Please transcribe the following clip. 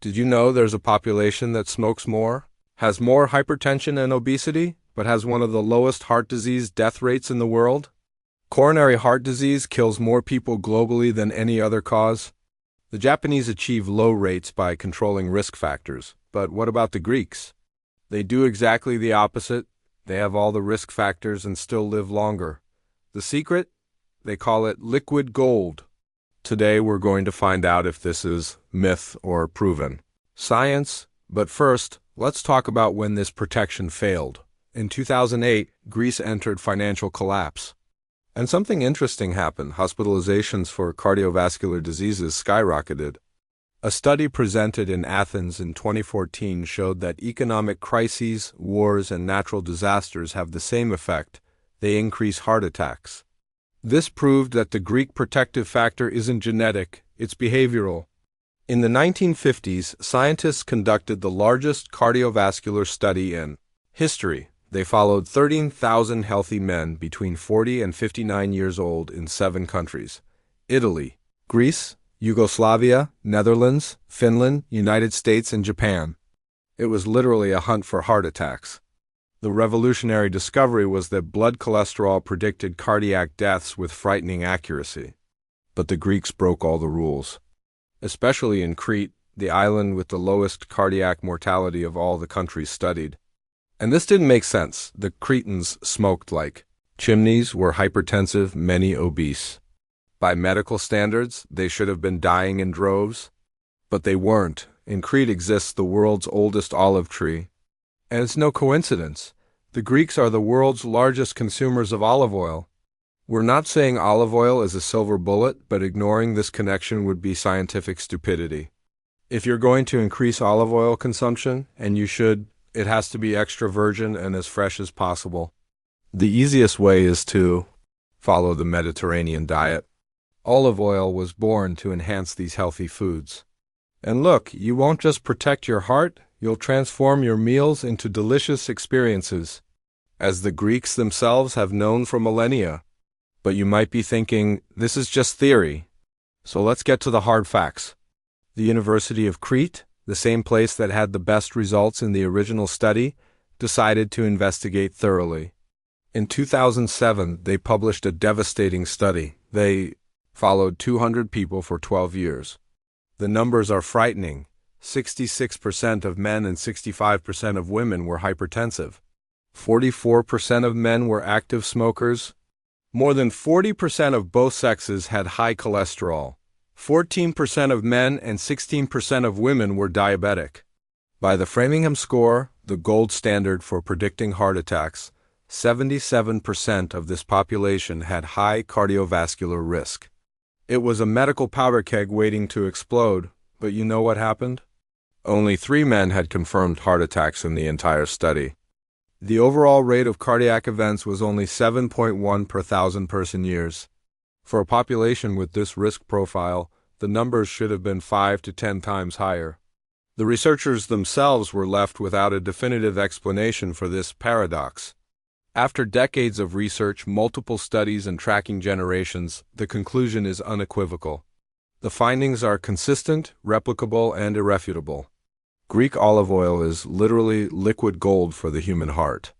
Did you know there's a population that smokes more, has more hypertension and obesity, but has one of the lowest heart disease death rates in the world? Coronary heart disease kills more people globally than any other cause. The Japanese achieve low rates by controlling risk factors, but what about the Greeks? They do exactly the opposite. They have all the risk factors and still live longer. The secret? They call it liquid gold. Today we're going to find out if this is myth or proven science, but first, let's talk about when this protection failed. In 2008, Greece entered financial collapse. And something interesting happened. Hospitalizations for cardiovascular diseases skyrocketed. A study presented in Athens in 2014 showed that economic crises, wars, and natural disasters have the same effect. They increase heart attacks. This proved that the Greek protective factor isn't genetic, it's behavioral. In the 1950s, scientists conducted the largest cardiovascular study in history. They followed 13,000 healthy men between 40 and 59 years old in 7 countries: Italy, Greece, Yugoslavia, Netherlands, Finland, United States, and Japan. It was literally a hunt for heart attacks. The revolutionary discovery was that blood cholesterol predicted cardiac deaths with frightening accuracy. But the Greeks broke all the rules. Especially in Crete, the island with the lowest cardiac mortality of all the countries studied. And this didn't make sense. The Cretans smoked like chimneys, were hypertensive, many obese. By medical standards, they should have been dying in droves. But they weren't. In Crete exists the world's oldest olive tree. And it's no coincidence. The Greeks are the world's largest consumers of olive oil. We're not saying olive oil is a silver bullet, but ignoring this connection would be scientific stupidity. If you're going to increase olive oil consumption, and you should, it has to be extra virgin and as fresh as possible. The easiest way is to follow the Mediterranean diet. Olive oil was born to enhance these healthy foods. And look, you won't just protect your heart, you'll transform your meals into delicious experiences, as the Greeks themselves have known for millennia. But you might be thinking, this is just theory. So let's get to the hard facts. The University of Crete, the same place that had the best results in the original study, decided to investigate thoroughly. In 2007, they published a devastating study. They followed 200 people for 12 years. The numbers are frightening. 66% of men and 65% of women were hypertensive. 44% of men were active smokers. More than 40% of both sexes had high cholesterol. 14% of men and 16% of women were diabetic. By the Framingham score, the gold standard for predicting heart attacks, 77% of this population had high cardiovascular risk. It was a medical powder keg waiting to explode, but you know what happened? Only 3 men had confirmed heart attacks in the entire study. The overall rate of cardiac events was only 7.1 per 1,000 person-years. For a population with this risk profile, the numbers should have been 5 to 10 times higher. The researchers themselves were left without a definitive explanation for this paradox. After decades of research, multiple studies, and tracking generations, the conclusion is unequivocal. The findings are consistent, replicable, and irrefutable. Greek olive oil is literally liquid gold for the human heart.